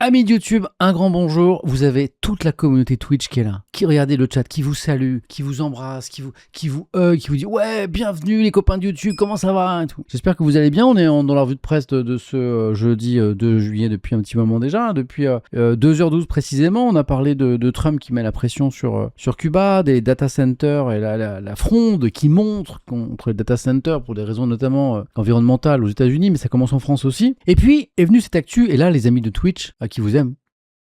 Amis de YouTube, un grand bonjour. Vous avez toute la communauté Twitch qui est là, qui regardez le chat, qui vous salue, qui vous embrasse, qui vous hug, qui vous dit ouais, bienvenue les copains de YouTube, comment ça va et tout. J'espère que vous allez bien. On est dans la revue de presse de ce jeudi 2 juillet depuis un petit moment déjà, depuis 2h12 précisément. On a parlé de Trump qui met la pression sur Cuba, des data centers et la fronde qui montre contre les data centers pour des raisons notamment environnementales aux États-Unis, mais ça commence en France aussi. Et puis est venue cette actu et là les amis de Twitch qui vous aiment,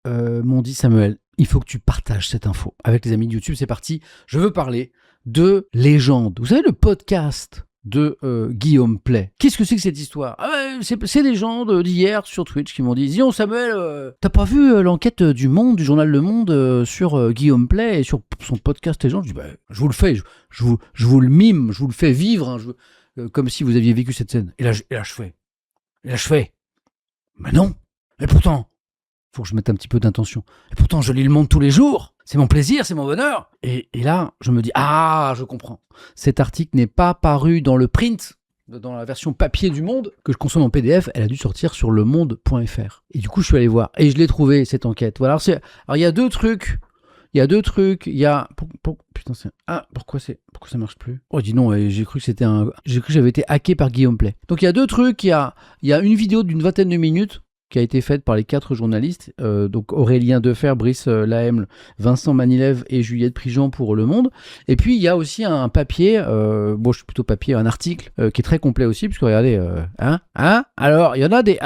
m'ont dit Samuel, il faut que tu partages cette info avec les amis de YouTube. C'est parti, je veux parler de Légende. Vous savez, le podcast de Guillaume Play. Qu'est-ce que c'est que cette histoire? C'est des gens d'hier sur Twitch qui m'ont dit Zion Samuel, t'as pas vu l'enquête du Monde, du journal Le Monde sur Guillaume Play et sur son podcast Légende? Je dis je vous le fais, je vous le mime, je vous le fais vivre, hein, comme si vous aviez vécu cette scène. Et là je fais, mais non, mais pourtant, faut que je mette un petit peu d'intention. Et pourtant, je lis Le Monde tous les jours. C'est mon plaisir, c'est mon bonheur. Et là, je me dis, je comprends. Cet article n'est pas paru dans le print, dans la version papier du Monde, que je consomme en PDF. Elle a dû sortir sur lemonde.fr. Et du coup, je suis allé voir. Et je l'ai trouvé, cette enquête. Voilà. Alors, il y a deux trucs. Pourquoi ça marche plus? Oh, dis non, j'ai cru que j'avais été hacké par Guillaume Play. Donc, il y a deux trucs. Il y a une vidéo d'une 20aine de minutes qui a été faite par les 4 journalistes, donc Aurélien Defer, Brice Lahem, Vincent Manilev et Juliette Prigent pour Le Monde. Et puis il y a aussi un papier, je suis plutôt papier, un article qui est très complet aussi, puisque regardez, alors il y en a des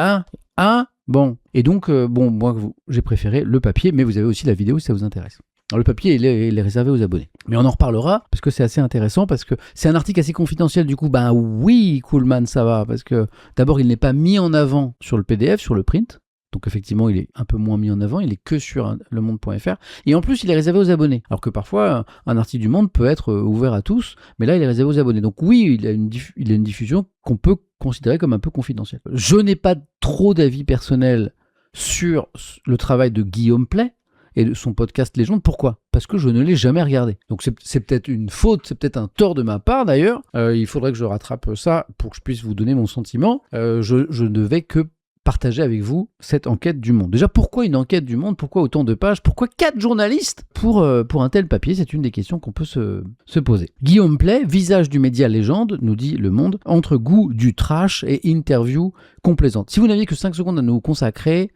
bon. Et donc, moi j'ai préféré le papier, mais vous avez aussi la vidéo si ça vous intéresse. Alors, le papier, il est réservé aux abonnés. Mais on en reparlera, parce que c'est assez intéressant, parce que c'est un article assez confidentiel, du coup, oui, Coolman, ça va, parce que d'abord, il n'est pas mis en avant sur le PDF, sur le print, donc effectivement, il est un peu moins mis en avant, il est que sur lemonde.fr, et en plus, il est réservé aux abonnés. Alors que parfois, un article du Monde peut être ouvert à tous, mais là, il est réservé aux abonnés. Donc oui, il a une diffusion qu'on peut considérer comme un peu confidentielle. Je n'ai pas trop d'avis personnel sur le travail de Guillaume Play, et de son podcast Légende. Pourquoi? Parce que je ne l'ai jamais regardé. Donc c'est peut-être une faute, c'est peut-être un tort de ma part d'ailleurs. Il faudrait que je rattrape ça pour que je puisse vous donner mon sentiment. Je ne vais que partager avec vous cette enquête du Monde. Déjà, pourquoi une enquête du Monde? Pourquoi autant de pages? Pourquoi 4 journalistes pour un tel papier? C'est une des questions qu'on peut se poser. Guillaume Play, visage du média Légende, nous dit Le Monde, entre goût du trash et interview complaisante. Si vous n'aviez que 5 secondes à nous consacrer,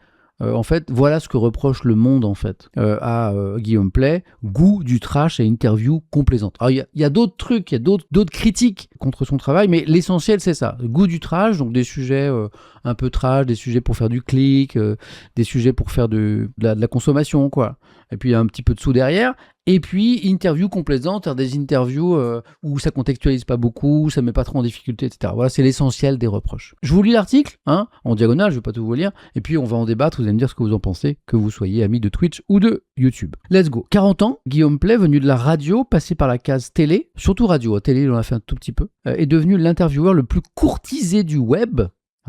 en fait, voilà ce que reproche Le Monde en fait à Guillaume Play, goût du trash et interview complaisante. Alors il y a d'autres trucs, il y a d'autres critiques contre son travail, mais l'essentiel c'est ça, goût du trash, donc des sujets un peu trash, des sujets pour faire du clic, des sujets pour faire de la consommation quoi. Et puis il y a un petit peu de sous derrière. Et puis, interview complaisante, des interviews où ça contextualise pas beaucoup, ça met pas trop en difficulté, etc. Voilà, c'est l'essentiel des reproches. Je vous lis l'article, en diagonale, je vais pas tout vous lire, et puis on va en débattre, vous allez me dire ce que vous en pensez, que vous soyez amis de Twitch ou de YouTube. Let's go. 40 ans, Guillaume Play, venu de la radio, passé par la case télé, surtout radio, télé, il en a fait un tout petit peu, est devenu l'intervieweur le plus courtisé du web,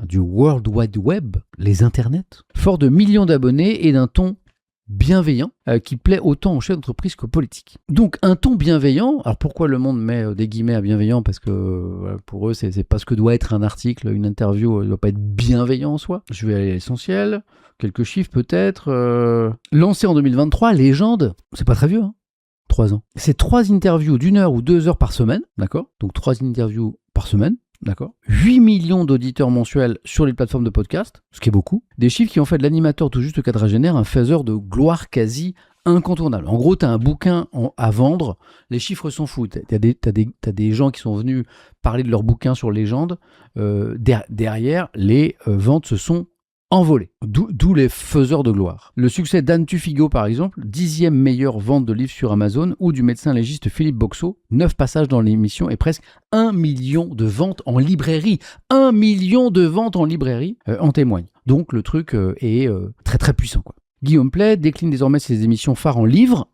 du World Wide Web, les internets, fort de millions d'abonnés et d'un ton bienveillant qui plaît autant aux chefs d'entreprise qu'aux politiques. Donc un ton bienveillant, alors pourquoi Le Monde met des guillemets à bienveillant? Parce que pour eux c'est pas ce que doit être un article, une interview ne doit pas être bienveillant en soi. Je vais aller à l'essentiel, quelques chiffres peut-être. Lancé en 2023, Légende, c'est pas très vieux, 3 ans. C'est 3 interviews d'1 heure ou 2 heures par semaine, d'accord? Donc 3 interviews par semaine. D'accord. 8 millions d'auditeurs mensuels sur les plateformes de podcast, ce qui est beaucoup. Des chiffres qui ont fait de l'animateur tout juste quadragénaire un faiseur de gloire quasi incontournable. En gros, tu as un bouquin à vendre, les chiffres s'en foutent. T'as des gens qui sont venus parler de leur bouquin sur Légende. Derrière, les ventes se sont envolées. D'où les faiseurs de gloire. Le succès d'Anne Tufigo, par exemple, 10e meilleure vente de livres sur Amazon, ou du médecin légiste Philippe Boxeau, 9 passages dans l'émission et presque 1 million de ventes en librairie. 1 million de ventes en librairie en témoignent. Donc le truc est très très puissant, quoi. Guillaume Play décline désormais ses émissions phares en livres.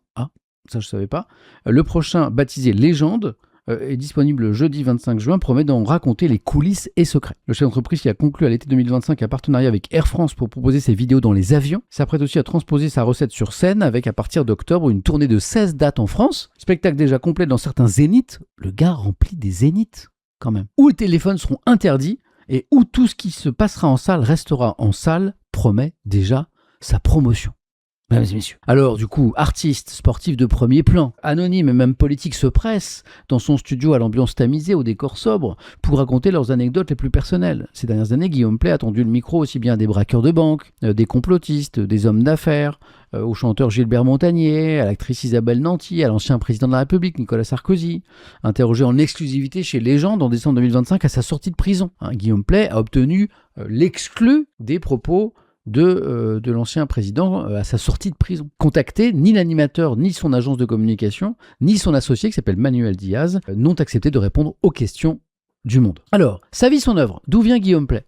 Ça je savais pas. Le prochain, baptisé Légende, est disponible jeudi 25 juin, promet d'en raconter les coulisses et secrets. Le chef d'entreprise qui a conclu à l'été 2025 un partenariat avec Air France pour proposer ses vidéos dans les avions, s'apprête aussi à transposer sa recette sur scène avec à partir d'octobre une tournée de 16 dates en France, spectacle déjà complet dans certains zéniths, le gars remplit des zéniths quand même, où les téléphones seront interdits et où tout ce qui se passera en salle restera en salle, promet déjà sa promotion. Mesdames et messieurs. Alors du coup, artiste, sportif de premier plan, anonyme et même politique se presse dans son studio à l'ambiance tamisée, au décor sobre, pour raconter leurs anecdotes les plus personnelles. Ces dernières années, Guillaume Pley a tendu le micro aussi bien à des braqueurs de banque, des complotistes, des hommes d'affaires, au chanteur Gilbert Montagnier, à l'actrice Isabelle Nanty, à l'ancien président de la République Nicolas Sarkozy, interrogé en exclusivité chez Légende en décembre 2025 à sa sortie de prison. Guillaume Pley a obtenu l'exclu des propos de l'ancien président à sa sortie de prison. Contacté, ni l'animateur, ni son agence de communication, ni son associé qui s'appelle Manuel Diaz n'ont accepté de répondre aux questions du monde. Alors, sa vie, son œuvre, d'où vient Guillaume Pley ?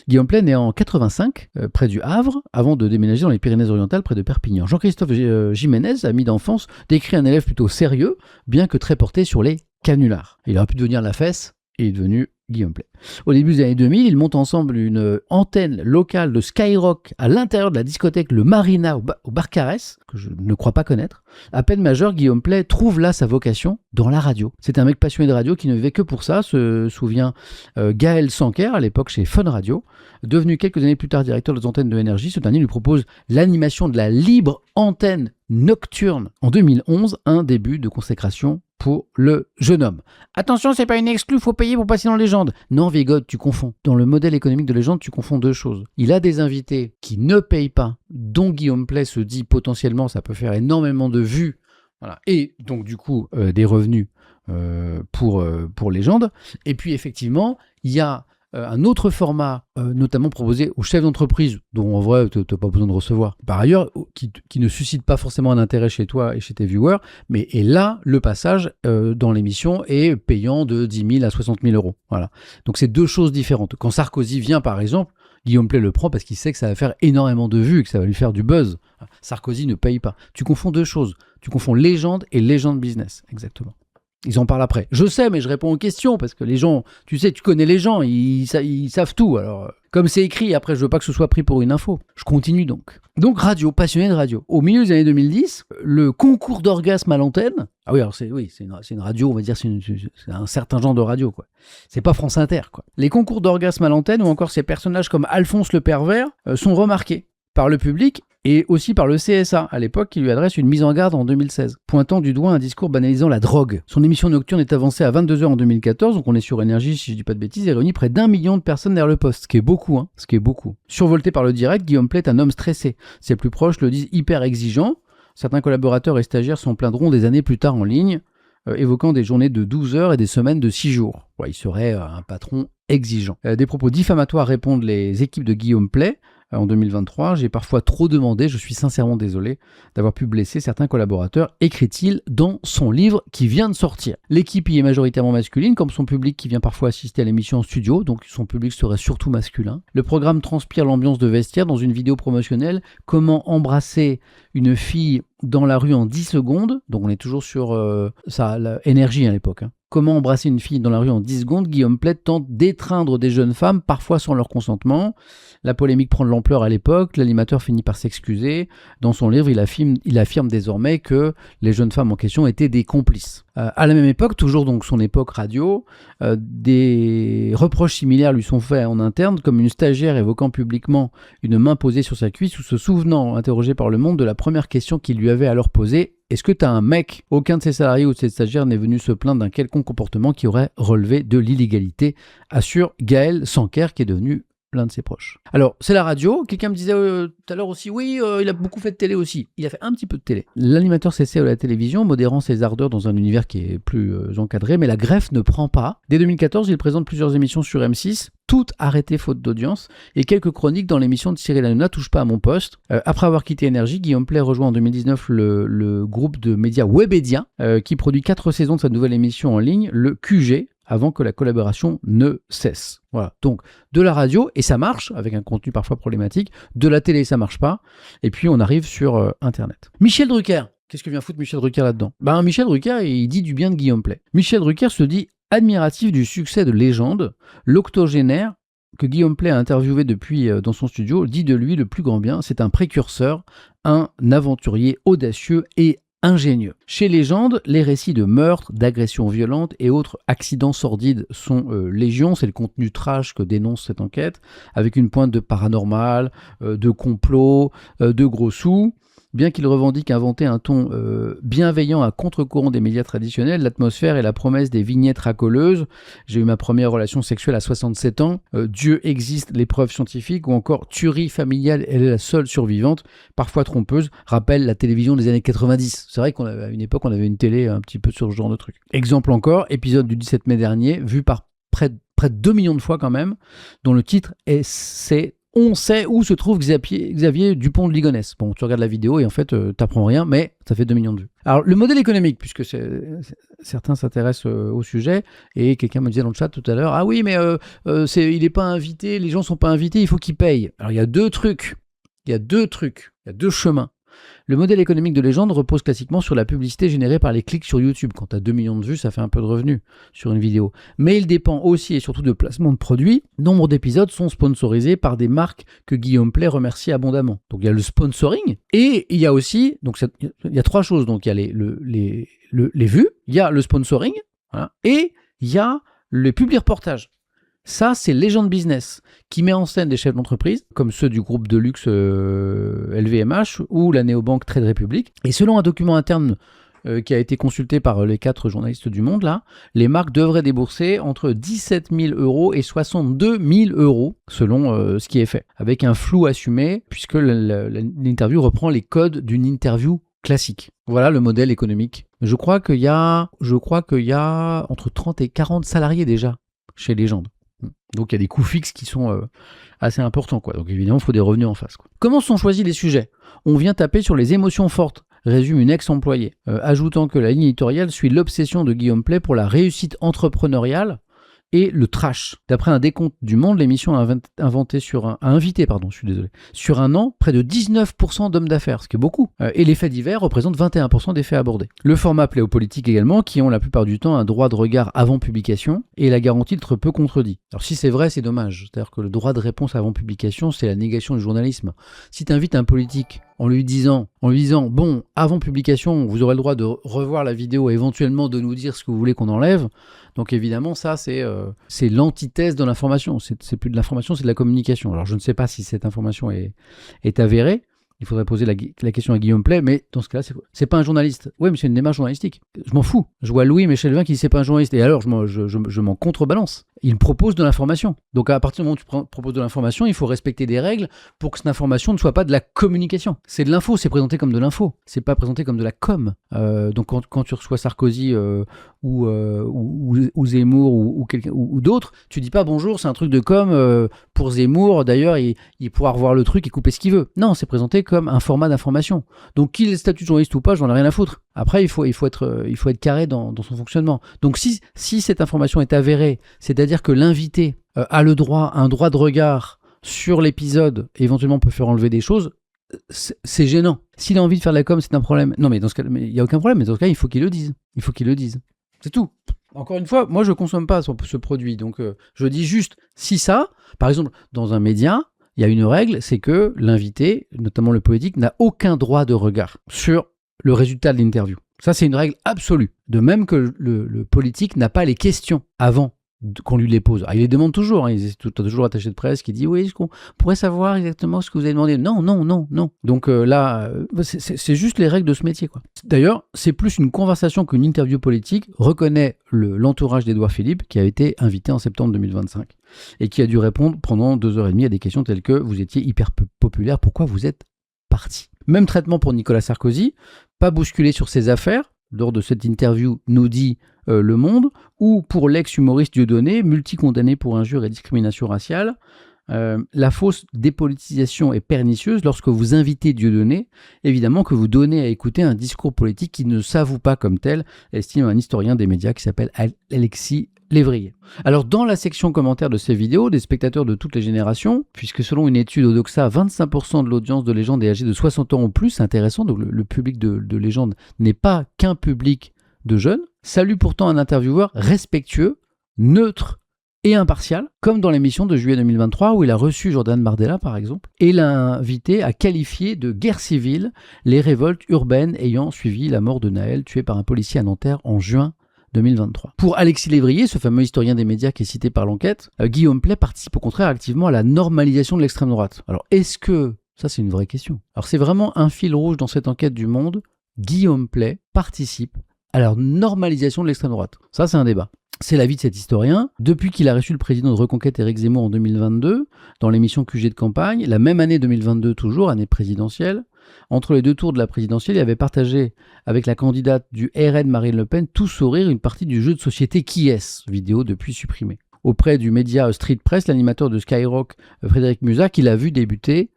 Guillaume Pley naît en 85, près du Havre, avant de déménager dans les Pyrénées-Orientales, près de Perpignan. Jean-Christophe Jiménez, ami d'enfance, décrit un élève plutôt sérieux, bien que très porté sur les canulars. Il aurait pu devenir la fesse, et est devenu Guillaume Pley. Au début des années 2000, ils montent ensemble une antenne locale de Skyrock à l'intérieur de la discothèque Le Marina au Barcarès, que je ne crois pas connaître. À peine majeur, Guillaume Pley trouve là sa vocation dans la radio. C'est un mec passionné de radio qui ne vivait que pour ça, se souvient Gaël Sanquer, à l'époque chez Fun Radio. Devenu quelques années plus tard directeur des antennes de Énergie, ce dernier lui propose l'animation de la libre antenne nocturne. En 2011, un début de consécration pour le jeune homme. Attention, c'est pas une exclue, faut payer pour passer dans Légende. Non, Vigode, tu confonds. Dans le modèle économique de Légende, tu confonds deux choses. Il a des invités qui ne payent pas, dont Guillaume Pley se dit potentiellement ça peut faire énormément de vues, voilà, et donc du coup des revenus pour Légende. Et puis effectivement, il y a un autre format, notamment proposé aux chefs d'entreprise, dont en vrai, tu n'as pas besoin de recevoir. Par ailleurs, qui ne suscite pas forcément un intérêt chez toi et chez tes viewers, mais et là, le passage dans l'émission est payant de 10 000 à 60 000 euros. Voilà. Donc, c'est deux choses différentes. Quand Sarkozy vient, par exemple, Guillaume Pley le prend parce qu'il sait que ça va faire énormément de vues et que ça va lui faire du buzz. Sarkozy ne paye pas. Tu confonds deux choses. Tu confonds Légende et Légende Business. Exactement. Ils en parlent après. Je sais, mais je réponds aux questions parce que les gens, tu sais, tu connais les gens, ils savent tout. Alors, comme c'est écrit, après, je veux pas que ce soit pris pour une info. Je continue donc. Donc, radio, passionné de radio. Au milieu des années 2010, le concours d'orgasme à l'antenne. Ah oui, alors c'est une radio, on va dire, c'est un certain genre de radio, quoi. C'est pas France Inter, quoi. Les concours d'orgasme à l'antenne ou encore ces personnages comme Alphonse le Pervers sont remarqués par le public et aussi par le CSA, à l'époque, qui lui adresse une mise en garde en 2016, pointant du doigt un discours banalisant la drogue. Son émission nocturne est avancée à 22h en 2014, donc on est sur Énergie, si je dis pas de bêtises, et réunit près d'1 million de personnes derrière le poste, ce qui est beaucoup, hein, ce qui est beaucoup. Survolté par le direct, Guillaume Pley est un homme stressé. Ses plus proches le disent hyper exigeant. Certains collaborateurs et stagiaires s'en plaindront des années plus tard en ligne, évoquant des journées de 12 heures et des semaines de 6 jours. Ouais, il serait un patron exigeant. Des propos diffamatoires répondent les équipes de Guillaume Pley. En 2023, j'ai parfois trop demandé, je suis sincèrement désolé d'avoir pu blesser certains collaborateurs, écrit-il dans son livre qui vient de sortir. L'équipe y est majoritairement masculine, comme son public qui vient parfois assister à l'émission en studio, donc son public serait surtout masculin. Le programme transpire l'ambiance de vestiaire dans une vidéo promotionnelle, comment embrasser une fille dans la rue en 10 secondes, donc on est toujours sur Énergie à l'époque, hein. Comment embrasser une fille dans la rue en 10 secondes, Guillaume Pley tente d'étreindre des jeunes femmes, parfois sans leur consentement. La polémique prend de l'ampleur à l'époque, l'animateur finit par s'excuser. Dans son livre, il affirme désormais que les jeunes femmes en question étaient des complices. À la même époque, toujours donc son époque radio, des reproches similaires lui sont faits en interne, comme une stagiaire évoquant publiquement une main posée sur sa cuisse ou se souvenant, interrogé par Le Monde, de la première question qu'il lui avait alors posée. Est-ce que t'as un mec ? Aucun de ses salariés ou de ses stagiaires n'est venu se plaindre d'un quelconque comportement qui aurait relevé de l'illégalité, assure Gaël Sanquer, qui est devenu l'un de ses proches. Alors, c'est la radio. Quelqu'un me disait tout à l'heure aussi, oui, il a beaucoup fait de télé aussi. Il a fait un petit peu de télé. L'animateur s'essaie à la télévision, modérant ses ardeurs dans un univers qui est plus encadré, mais la greffe ne prend pas. Dès 2014, il présente plusieurs émissions sur M6, toutes arrêtées faute d'audience, et quelques chroniques dans l'émission de Cyril Hanouna, Touche pas à mon poste. Après avoir quitté Énergie, Guillaume Pley rejoint en 2019 le groupe de médias Webedia, qui produit 4 saisons de sa nouvelle émission en ligne, le QG, avant que la collaboration ne cesse. Voilà, donc de la radio, et ça marche, avec un contenu parfois problématique, de la télé, ça marche pas, et puis on arrive sur Internet. Michel Drucker, qu'est-ce que vient foutre Michel Drucker là-dedans ? Michel Drucker, il dit du bien de Guillaume Pley. Michel Drucker se dit admiratif du succès de Légende, l'octogénaire, que Guillaume Pley a interviewé depuis dans son studio, dit de lui le plus grand bien, c'est un précurseur, un aventurier audacieux et ingénieux. Chez Légende, les récits de meurtres, d'agressions violentes et autres accidents sordides sont légion. C'est le contenu trash que dénonce cette enquête, avec une pointe de paranormal, de complot, de gros sous. Bien qu'il revendique inventer un ton bienveillant à contre-courant des médias traditionnels, l'atmosphère et la promesse des vignettes racoleuses, j'ai eu ma première relation sexuelle à 67 ans, Dieu existe, les preuves scientifiques, ou encore tuerie familiale, elle est la seule survivante, parfois trompeuse, rappelle la télévision des années 90. C'est vrai qu'à une époque, on avait une télé un petit peu sur ce genre de truc. Exemple encore, épisode du 17 mai dernier, vu par près de 2 millions de fois quand même, dont le titre c'est on sait où se trouve Xavier Dupont de Ligonnès. Bon, tu regardes la vidéo et en fait, t'apprends rien, mais ça fait 2 millions de vues. Alors, le modèle économique, puisque certains s'intéressent au sujet, et quelqu'un me disait dans le chat tout à l'heure, ah oui, mais il n'est pas invité, les gens ne sont pas invités, il faut qu'ils payent. Alors, il y a deux chemins. Le modèle économique de Légende repose classiquement sur la publicité générée par les clics sur YouTube. Quand tu as 2 millions de vues, ça fait un peu de revenus sur une vidéo. Mais il dépend aussi et surtout de placement de produits. Nombre d'épisodes sont sponsorisés par des marques que Guillaume Pley remercie abondamment. Donc il y a le sponsoring et il y a aussi, donc il y a 3 choses. Donc il y a les vues, il y a le sponsoring, voilà, et il y a les publi-reportages. Ça, c'est Légende Business, qui met en scène des chefs d'entreprise, comme ceux du groupe de luxe LVMH ou la néobanque Trade Republic. Et selon un document interne qui a été consulté par les 4 journalistes du Monde, là, les marques devraient débourser entre 17 000 € et 62 000 €, selon ce qui est fait, avec un flou assumé, puisque l'interview reprend les codes d'une interview classique. Voilà le modèle économique. Je crois qu'il y a entre 30 et 40 salariés déjà chez Légende. Donc il y a des coûts fixes qui sont assez importants, quoi. Donc évidemment, il faut des revenus en face, quoi. Comment sont choisis les sujets ? On vient taper sur les émotions fortes, résume une ex-employée, ajoutant que la ligne éditoriale suit l'obsession de Guillaume Pley pour la réussite entrepreneuriale et le trash. D'après un décompte du Monde, l'émission a invité sur un an près de 19% d'hommes d'affaires, ce qui est beaucoup. Et les faits divers représentent 21% des faits abordés. Le format plaît aux politiques également, qui ont la plupart du temps un droit de regard avant publication et la garantie d'être peu contredit. Alors si c'est vrai, c'est dommage. C'est-à-dire que le droit de réponse avant publication, c'est la négation du journalisme. Si tu invites un politique en lui disant, bon, avant publication, vous aurez le droit de revoir la vidéo et éventuellement de nous dire ce que vous voulez qu'on enlève. Donc évidemment, ça, c'est l'antithèse de l'information. C'est plus de l'information, c'est de la communication. Alors je ne sais pas si cette information est avérée. Il faudrait poser la question à Guillaume Pley, mais dans ce cas-là, c'est pas un journaliste. Oui, mais c'est une démarche journalistique. Je m'en fous. Je vois Louis Michelvin qui dit c'est pas un journaliste. Et alors, je m'en contrebalance. Il propose de l'information. Donc à partir du moment où tu proposes de l'information, il faut respecter des règles pour que cette information ne soit pas de la communication. C'est de l'info, c'est présenté comme de l'info. C'est pas présenté comme de la com. Donc quand tu reçois Sarkozy ou Zemmour ou d'autres, tu dis pas bonjour, c'est un truc de com pour Zemmour. D'ailleurs, il pourra revoir le truc et couper ce qu'il veut. Non, c'est présenté comme un format d'information. Donc qu'il ait le statut de journaliste ou pas, j'en ai rien à foutre. Après, il faut être carré dans son fonctionnement. Donc si cette information est avérée, c'est-à-dire que l'invité a un droit de regard sur l'épisode, et éventuellement peut faire enlever des choses, c'est gênant. S'il a envie de faire de la com, c'est un problème. Non, mais dans ce cas, il n'y a aucun problème. Mais dans ce cas, il faut qu'il le dise. C'est tout. Encore une fois, moi, je ne consomme pas ce produit. Donc, je dis juste, si ça, par exemple, dans un média, il y a une règle, c'est que l'invité, notamment le politique, n'a aucun droit de regard sur le résultat de l'interview. Ça, c'est une règle absolue. De même que le politique n'a pas les questions avant qu'on lui les pose. Alors, il les demande toujours. Il est toujours l'attaché de presse qui dit « Oui, est-ce qu'on pourrait savoir exactement ce que vous avez demandé ?» Non. Donc là, c'est juste les règles de ce métier, quoi. D'ailleurs, c'est plus une conversation qu'une interview politique, reconnaît l'entourage d'Édouard Philippe, qui a été invité en septembre 2025 et qui a dû répondre pendant 2h30 à des questions telles que « Vous étiez hyper populaire, pourquoi vous êtes parti ?» Même traitement pour Nicolas Sarkozy, pas bousculé sur ses affaires, lors de cette interview, nous dit Le Monde, ou pour l'ex-humoriste Dieudonné, multi-condamné pour injures et discrimination raciale. La fausse dépolitisation est pernicieuse lorsque vous invitez Dieudonné, évidemment que vous donnez à écouter un discours politique qui ne s'avoue pas comme tel, estime un historien des médias qui s'appelle Alexis Lévrier. Alors dans la section commentaires de ces vidéos, des spectateurs de toutes les générations, puisque selon une étude Odoxa, 25% de l'audience de Légende est âgée de 60 ans ou plus, c'est intéressant, donc le public de Légende n'est pas qu'un public de jeunes, salue pourtant un intervieweur respectueux, neutre et impartial, comme dans l'émission de juillet 2023 où il a reçu Jordan Bardella par exemple, et l'a invité à qualifier de guerre civile les révoltes urbaines ayant suivi la mort de Naël, tué par un policier à Nanterre en juin 2023. Pour Alexis Lévrier, ce fameux historien des médias qui est cité par l'enquête, Guillaume Pley participe au contraire activement à la normalisation de l'extrême droite. Alors est-ce que, ça c'est une vraie question, alors c'est vraiment un fil rouge dans cette enquête du Monde, Guillaume Pley participe à la normalisation de l'extrême droite. Ça c'est un débat. C'est l'avis de cet historien. Depuis qu'il a reçu le président de Reconquête Éric Zemmour en 2022, dans l'émission QG de campagne, la même année 2022 toujours, année présidentielle, entre les deux tours de la présidentielle, il avait partagé avec la candidate du RN Marine Le Pen tout sourire une partie du jeu de société Qui est-ce, vidéo depuis supprimée. Auprès du média Street Press, l'animateur de Skyrock, Frédéric Musa, qui l'a vu débuter,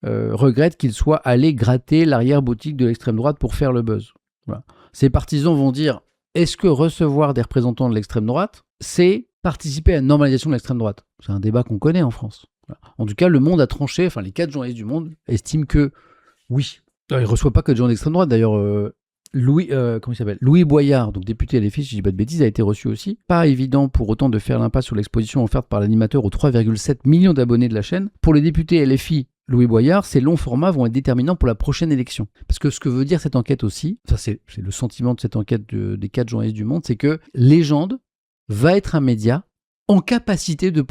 regrette qu'il soit allé gratter l'arrière-boutique de l'extrême droite pour faire le buzz. Voilà. Ses partisans vont dire: est-ce que recevoir des représentants de l'extrême droite, c'est participer à la normalisation de l'extrême droite? C'est un débat qu'on connaît en France. Voilà. En tout cas, le Monde a tranché, enfin les 4 journalistes du Monde estiment que oui. Alors, il ne reçoit pas que de gens d'extrême droite, d'ailleurs. Louis Boyard, donc député LFI, si je dis pas de bêtises, a été reçu aussi. Pas évident pour autant de faire l'impasse sur l'exposition offerte par l'animateur aux 3,7 millions d'abonnés de la chaîne. Pour les députés LFI, Louis Boyard, ces longs formats vont être déterminants pour la prochaine élection. Parce que ce que veut dire cette enquête aussi, ça c'est le sentiment de cette enquête des 4 journalistes du Monde, c'est que Légende va être un média en capacité de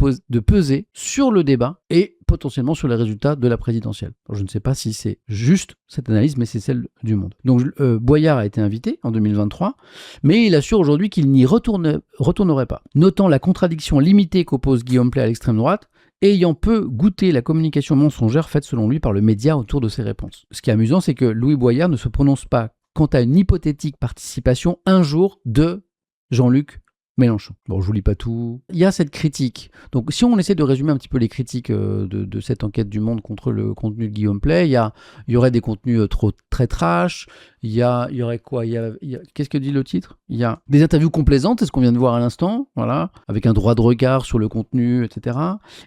peser sur le débat et potentiellement sur les résultats de la présidentielle. Alors, je ne sais pas si c'est juste cette analyse, mais c'est celle du Monde. Donc Boyard a été invité en 2023, mais il assure aujourd'hui qu'il n'y retournerait pas. Notant la contradiction limitée qu'oppose Guillaume Pley à l'extrême droite, ayant peu goûté la communication mensongère faite selon lui par le média autour de ses réponses. Ce qui est amusant, c'est que Louis Boyard ne se prononce pas quant à une hypothétique participation un jour de Jean-Luc Mélenchon. Bon, je vous lis pas tout. Il y a cette critique. Donc, si on essaie de résumer un petit peu les critiques de cette enquête du Monde contre le contenu de Guillaume Pley, il y aurait des contenus très trash. Il y aurait quoi? Qu'est-ce que dit le titre? Il y a des interviews complaisantes, c'est ce qu'on vient de voir à l'instant, voilà, avec un droit de regard sur le contenu, etc.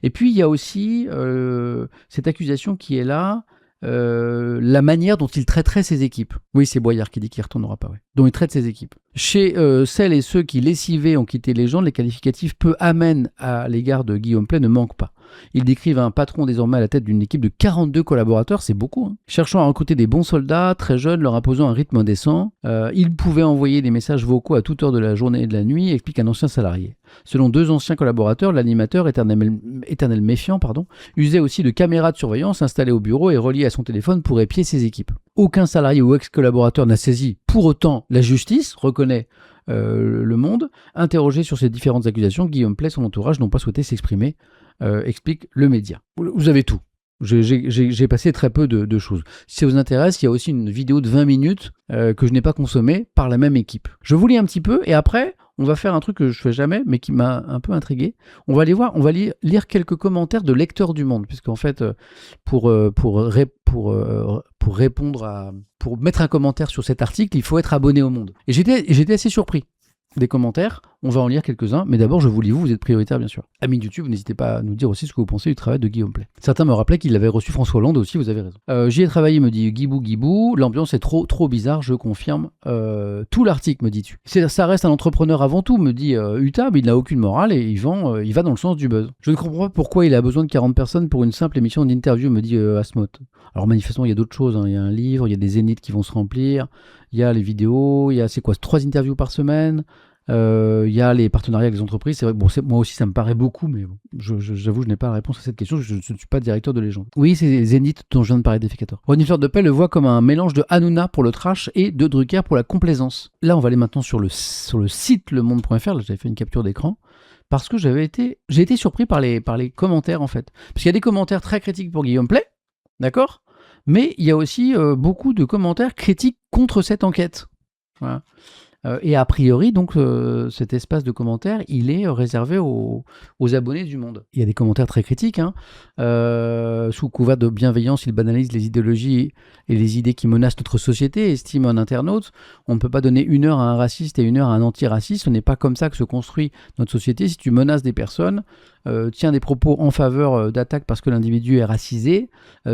Et puis, il y a aussi cette accusation qui est là. La manière dont il traiterait ses équipes. Oui, c'est Boyard qui dit qu'il ne retournera pas. Ouais. Dont il traite ses équipes. Chez celles et ceux qui lessivaient ont quitté Légende, les qualificatifs peu amènes à l'égard de Guillaume Pley ne manquent pas. Ils décrivent un patron désormais à la tête d'une équipe de 42 collaborateurs, c'est beaucoup, hein. Cherchant à recruter des bons soldats, très jeunes, leur imposant un rythme indécent. Ils pouvaient envoyer des messages vocaux à toute heure de la journée et de la nuit, explique un ancien salarié. Selon 2 anciens collaborateurs, l'animateur, éternel méfiant, usait aussi de caméras de surveillance installées au bureau et reliées à son téléphone pour épier ses équipes. Aucun salarié ou ex-collaborateur n'a saisi pour autant la justice, reconnaît Le Monde. Interrogé sur ces différentes accusations, Guillaume Pley et son entourage n'ont pas souhaité s'exprimer, explique le média. Vous avez tout. J'ai passé très peu de choses. Si ça vous intéresse, il y a aussi une vidéo de 20 minutes que je n'ai pas consommée par la même équipe. Je vous lis un petit peu et après, on va faire un truc que je fais jamais, mais qui m'a un peu intrigué. On va lire quelques commentaires de lecteurs du Monde, puisqu'en fait, pour mettre un commentaire sur cet article, il faut être abonné au Monde. Et j'étais assez surpris des commentaires. On va en lire quelques-uns, mais d'abord, je vous lis vous êtes prioritaire, bien sûr. Amis de YouTube, n'hésitez pas à nous dire aussi ce que vous pensez du travail de Guillaume Pley. Certains me rappelaient qu'il avait reçu François Hollande aussi, vous avez raison. J'y ai travaillé, me dit Guibou, l'ambiance est trop bizarre, je confirme. Tout l'article, me dis-tu. Ça reste un entrepreneur avant tout, me dit Uta, mais il n'a aucune morale et il va dans le sens du buzz. Je ne comprends pas pourquoi il a besoin de 40 personnes pour une simple émission d'interview, me dit Asmoth. Alors manifestement, il y a d'autres choses, hein. Il y a un livre, il y a des zéniths qui vont se remplir, il y a les vidéos, il y a 3 interviews par semaine. Il y a les partenariats avec les entreprises. C'est vrai, moi aussi ça me paraît beaucoup, mais bon, j'avoue, je n'ai pas la réponse à cette question. Je ne suis pas directeur de Légende. Oui, c'est Zénith dont je viens de parler d'Efficator. Renifleur de Paix le voit comme un mélange de Hanouna pour le trash et de Drucker pour la complaisance. Là, on va aller maintenant sur le site lemonde.fr. Là, j'avais fait une capture d'écran parce que j'ai été surpris par les commentaires en fait. Parce qu'il y a des commentaires très critiques pour Guillaume Pley, d'accord, mais il y a aussi beaucoup de commentaires critiques contre cette enquête. Voilà. Et a priori, donc, cet espace de commentaires, il est réservé aux abonnés du Monde. Il y a des commentaires très critiques, hein. Sous couvert de bienveillance, il banalise les idéologies et les idées qui menacent notre société, estime un internaute. On ne peut pas donner 1 heure à un raciste et 1 heure à un antiraciste. Ce n'est pas comme ça que se construit notre société. Si tu menaces des personnes, tiens des propos en faveur d'attaque parce que l'individu est racisé,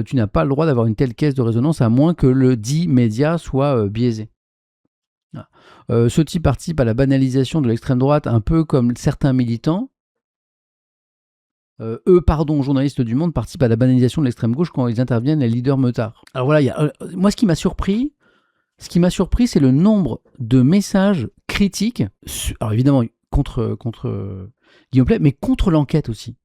tu n'as pas le droit d'avoir une telle caisse de résonance à moins que le dit média soit biaisé. Ce type participe à la banalisation de l'extrême droite, un peu comme certains militants. journalistes du Monde, participent à la banalisation de l'extrême gauche quand ils interviennent les leaders meutards. Alors voilà, moi ce qui m'a surpris, c'est le nombre de messages critiques, alors évidemment contre Guillaume Play, mais contre l'enquête aussi.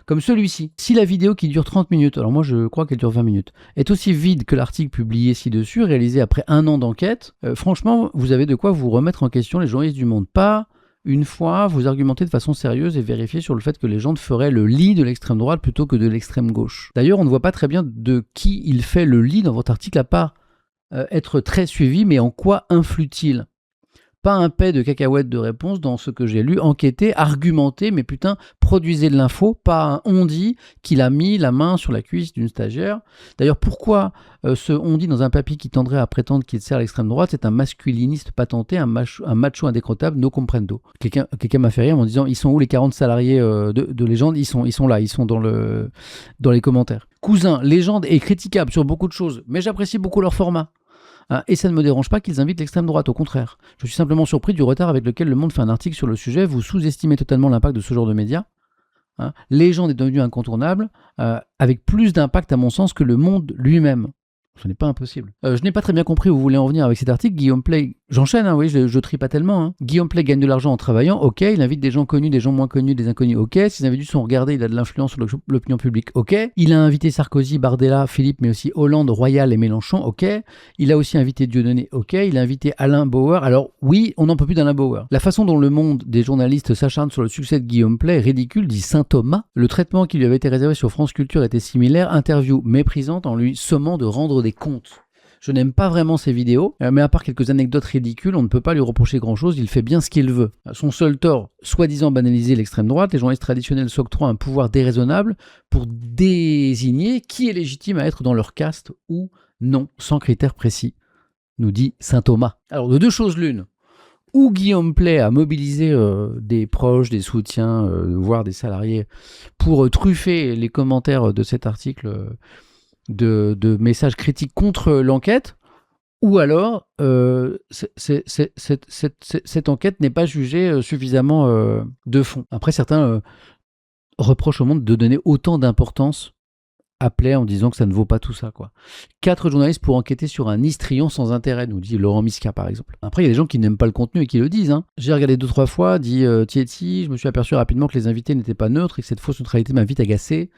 Comme celui-ci. Si la vidéo qui dure 30 minutes, alors moi je crois qu'elle dure 20 minutes, est aussi vide que l'article publié ci-dessus, réalisé après 1 an d'enquête, franchement, vous avez de quoi vous remettre en question les journalistes du Monde. Pas une fois vous argumentez de façon sérieuse et vérifier sur le fait que les gens feraient le lit de l'extrême droite plutôt que de l'extrême gauche. D'ailleurs, on ne voit pas très bien de qui il fait le lit dans votre article, à part être très suivi, mais en quoi influe-t-il ? Pas un paix de cacahuètes de réponse dans ce que j'ai lu, enquêté, argumenté, mais putain, produisez de l'info, pas un on-dit qu'il a mis la main sur la cuisse d'une stagiaire. D'ailleurs, pourquoi ce on-dit dans un papier qui tendrait à prétendre qu'il sert à l'extrême droite, c'est un masculiniste patenté, un macho indécrottable, no comprendo. Quelqu'un m'a fait rire en disant, ils sont où les 40 salariés de Légende ? Ils sont là, ils sont dans les commentaires. Cousin, Légende est critiquable sur beaucoup de choses, mais j'apprécie beaucoup leur format. Et ça ne me dérange pas qu'ils invitent l'extrême droite, au contraire. Je suis simplement surpris du retard avec lequel Le Monde fait un article sur le sujet. Vous sous-estimez totalement l'impact de ce genre de médias. Légende est devenu incontournable, avec plus d'impact à mon sens que Le Monde lui-même. Ce n'est pas impossible. Je n'ai pas très bien compris où vous voulez en venir avec cet article. Guillaume Play, j'enchaîne, oui, je trie pas tellement. Guillaume Play gagne de l'argent en travaillant, ok. Il invite des gens connus, des gens moins connus, des inconnus, ok. Ses individus sont regardés, il a de l'influence sur l'opinion publique, ok. Il a invité Sarkozy, Bardella, Philippe, mais aussi Hollande, Royal et Mélenchon, ok. Il a aussi invité Dieudonné, ok. Il a invité Alain Bauer. Alors oui, on n'en peut plus d'Alain Bauer. La façon dont le monde des journalistes s'acharne sur le succès de Guillaume Play est ridicule, dit saint Thomas. Le traitement qui lui avait été réservé sur France Culture était similaire, interview méprisante en lui sommant de rendre des comptes. Je n'aime pas vraiment ses vidéos, mais à part quelques anecdotes ridicules, on ne peut pas lui reprocher grand-chose, il fait bien ce qu'il veut. Son seul tort, soi-disant banaliser l'extrême droite, les journalistes traditionnels s'octroient un pouvoir déraisonnable pour désigner qui est légitime à être dans leur caste ou non, sans critères précis, nous dit saint Thomas. Alors de deux choses l'une, ou Guillaume Play a mobilisé des proches, des soutiens, voire des salariés, pour truffer les commentaires de cet article de messages critiques contre l'enquête, ou alors cette enquête n'est pas jugée suffisamment de fond. Après, certains reprochent au Monde de donner autant d'importance à Play en disant que ça ne vaut pas tout ça, quoi. 4 journalistes pour enquêter sur un histrion sans intérêt, nous dit Laurent Misca par exemple. Après, il y a des gens qui n'aiment pas le contenu et qui le disent. J'ai regardé 2-3 fois, dit Tietty, je me suis aperçu rapidement que les invités n'étaient pas neutres et que cette fausse neutralité m'a vite agacé.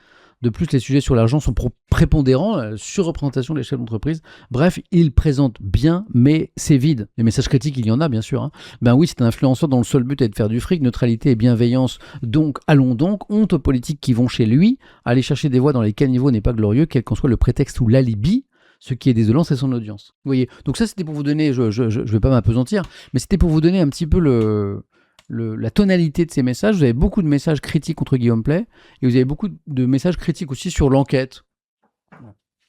De plus, les sujets sur l'argent sont prépondérants, surreprésentation de l'échelle d'entreprise. Bref, il présente bien, mais c'est vide. Les messages critiques, il y en a, bien sûr. Ben oui, c'est un influenceur dont le seul but est de faire du fric, neutralité et bienveillance. Donc, allons donc, honte aux politiques qui vont chez lui. Aller chercher des voix dans les caniveaux n'est pas glorieux, quel qu'en soit le prétexte ou l'alibi. Ce qui est désolant, c'est son audience. Vous voyez. Donc ça, c'était pour vous donner, je vais pas m'apesantir, mais c'était pour vous donner un petit peu la tonalité de ces messages. Vous avez beaucoup de messages critiques contre Guillaume Play et vous avez beaucoup de messages critiques aussi sur l'enquête,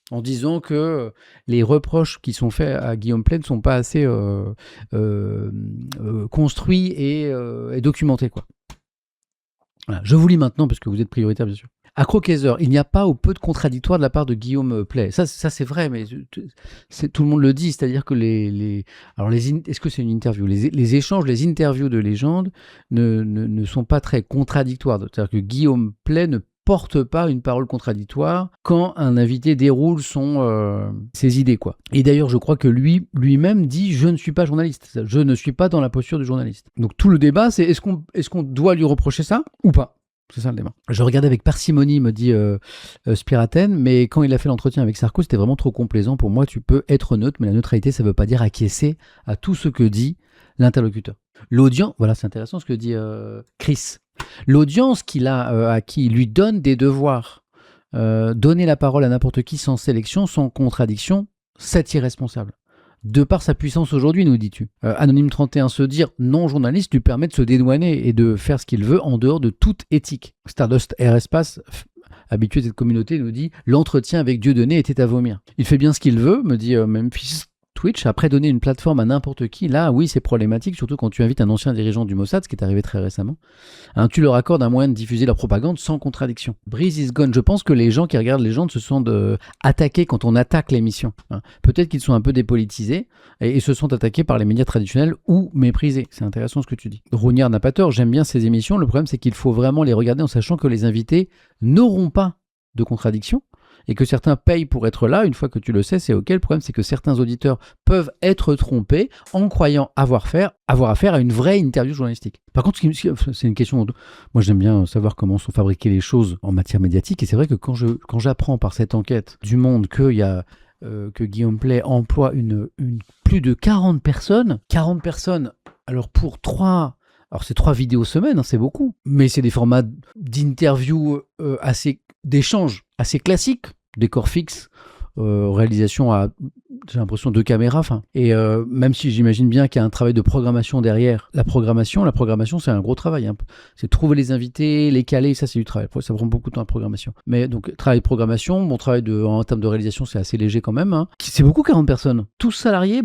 en disant que les reproches qui sont faits à Guillaume Play ne sont pas assez construits et documentés, quoi. Voilà. Je vous lis maintenant parce que vous êtes prioritaire, bien sûr. À Croquaiser, il n'y a pas ou peu de contradictoire de la part de Guillaume Play. Ça c'est vrai, mais tout le monde le dit, c'est-à-dire que est-ce que c'est une interview ? Les échanges, les interviews de Légende ne sont pas très contradictoires. C'est-à-dire que Guillaume Play ne porte pas une parole contradictoire quand un invité déroule ses idées, quoi. Et d'ailleurs, je crois que lui-même dit « je ne suis pas journaliste, je ne suis pas dans la posture du journaliste ». Donc tout le débat, c'est est-ce qu'on doit lui reprocher ça ou pas ? C'est ça le débat. Je regardais avec parcimonie, me dit Spiraten, mais quand il a fait l'entretien avec Sarko, c'était vraiment trop complaisant. Pour moi, tu peux être neutre, mais la neutralité, ça ne veut pas dire acquiescer à tout ce que dit l'interlocuteur. L'audience, voilà, c'est intéressant ce que dit Chris. L'audience qu'il a à qui lui donne des devoirs, donner la parole à n'importe qui sans sélection, sans contradiction, c'est irresponsable. De par sa puissance aujourd'hui, nous dis-tu. Anonyme 31, se dire non-journaliste lui permet de se dédouaner et de faire ce qu'il veut en dehors de toute éthique. Stardust Air Espace, habitué de cette communauté, nous dit l'entretien avec Dieudonné était à vomir. Il fait bien ce qu'il veut, me dit Memphis Twitch, après donner une plateforme à n'importe qui, là, oui, c'est problématique, surtout quand tu invites un ancien dirigeant du Mossad, ce qui est arrivé très récemment. Hein, tu leur accordes un moyen de diffuser leur propagande sans contradiction. Breeze is gone. Je pense que les gens qui regardent Légende se sentent attaqués quand on attaque l'émission. Hein. Peut-être qu'ils sont un peu dépolitisés et se sont attaqués par les médias traditionnels ou méprisés. C'est intéressant ce que tu dis. Rougnard n'a pas tort, j'aime bien ces émissions. Le problème, c'est qu'il faut vraiment les regarder en sachant que les invités n'auront pas de contradiction. Et que certains payent pour être là, une fois que tu le sais, c'est ok. Le problème, c'est que certains auditeurs peuvent être trompés en croyant avoir affaire à une vraie interview journalistique. Par contre, c'est une question... Moi, j'aime bien savoir comment sont fabriquées les choses en matière médiatique. Et c'est vrai que quand j'apprends par cette enquête du Monde que Guillaume Pley emploie plus de 40 personnes, alors pour 3... Alors c'est 3 vidéos semaine, hein, c'est beaucoup. Mais c'est des formats d'interview d'échanges assez classiques, décor fixe, réalisation à, j'ai l'impression, 2 caméras. Et même si j'imagine bien qu'il y a un travail de programmation derrière, la programmation, c'est un gros travail. Hein. C'est trouver les invités, les caler, ça c'est du travail. Ça prend beaucoup de temps la programmation. Mais donc, travail de programmation, mon travail en termes de réalisation, c'est assez léger quand même. Hein. C'est beaucoup 40 personnes. Tous salariés,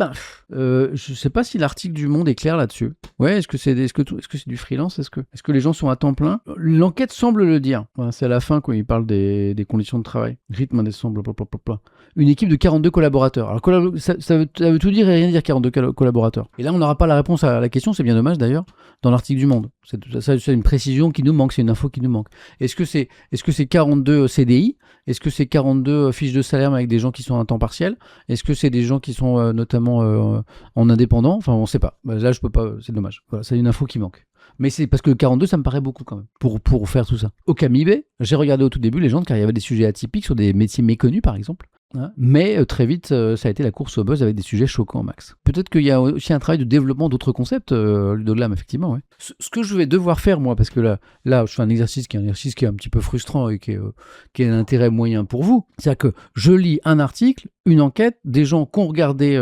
je sais pas si l'article du Monde est clair là-dessus. Ouais, est-ce que c'est du freelance? Est-ce que les gens sont à temps plein? L'enquête semble le dire. Voilà, c'est à la fin quand il parle des conditions de travail. Rythme indécent, blablabla. Une équipe de 42 collaborateurs. Alors, ça veut tout dire et rien dire, 42 collaborateurs. Et là, on n'aura pas la réponse à la question, c'est bien dommage d'ailleurs, dans l'article du Monde. C'est une précision qui nous manque, c'est une info qui nous manque. Est-ce que c'est 42 CDI? Est-ce que c'est 42 fiches de salaire avec des gens qui sont à temps partiel? Est-ce que c'est des gens qui sont notamment en indépendant? Enfin, on ne sait pas. Là, je peux pas, c'est dommage. Voilà, c'est une info qui manque. Mais c'est parce que 42, ça me paraît beaucoup quand même, pour faire tout ça. Au Camibé, j'ai regardé au tout début les gens, car il y avait des sujets atypiques sur des métiers méconnus, par exemple. Hein, mais très vite, ça a été la course au buzz avec des sujets choquants, Max. Peut-être qu'il y a aussi un travail de développement d'autres concepts, Ludoglam, effectivement. Ouais. Ce que je vais devoir faire, moi, parce que là, je fais un exercice qui est un petit peu frustrant et qui est un intérêt moyen pour vous, c'est-à-dire que je lis un article, une enquête, des gens qui ont regardé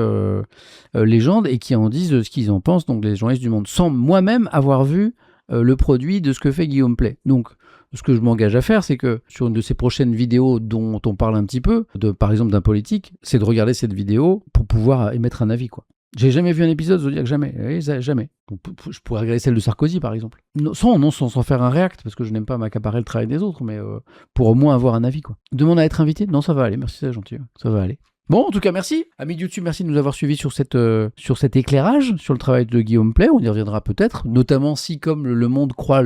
Légende et qui en disent ce qu'ils en pensent, donc les journalistes du Monde, sans moi-même avoir vu le produit de ce que fait Guillaume Pley. Donc, ce que je m'engage à faire, c'est que sur une de ces prochaines vidéos dont on parle un petit peu, par exemple d'un politique, c'est de regarder cette vidéo pour pouvoir émettre un avis, quoi. J'ai jamais vu un épisode Zodiac, jamais. Oui, jamais. Donc, je pourrais regarder celle de Sarkozy, par exemple. Sans faire un react, parce que je n'aime pas m'accaparer le travail des autres, mais pour au moins avoir un avis, quoi. Demande à être invité? Non, ça va aller, merci, c'est gentil. Ça va aller. Bon, en tout cas, merci. Amis de YouTube, merci de nous avoir suivis sur cet éclairage, sur le travail de Guillaume Pley. On y reviendra peut-être, notamment si, comme le Monde croit,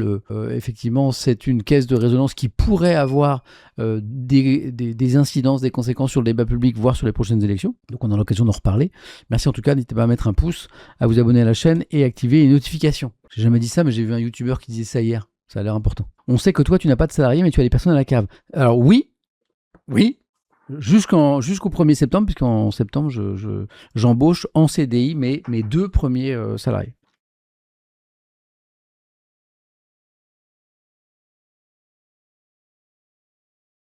effectivement, c'est une caisse de résonance qui pourrait avoir des incidences, des conséquences sur le débat public, voire sur les prochaines élections. Donc, on a l'occasion d'en reparler. Merci en tout cas, n'hésitez pas à mettre un pouce, à vous abonner à la chaîne et activer les notifications. J'ai jamais dit ça, mais j'ai vu un YouTuber qui disait ça hier. Ça a l'air important. On sait que toi, tu n'as pas de salarié, mais tu as des personnes à la cave. Alors oui. Jusqu'au 1er septembre, puisqu'en septembre, j'embauche en CDI mes 2 premiers salariés.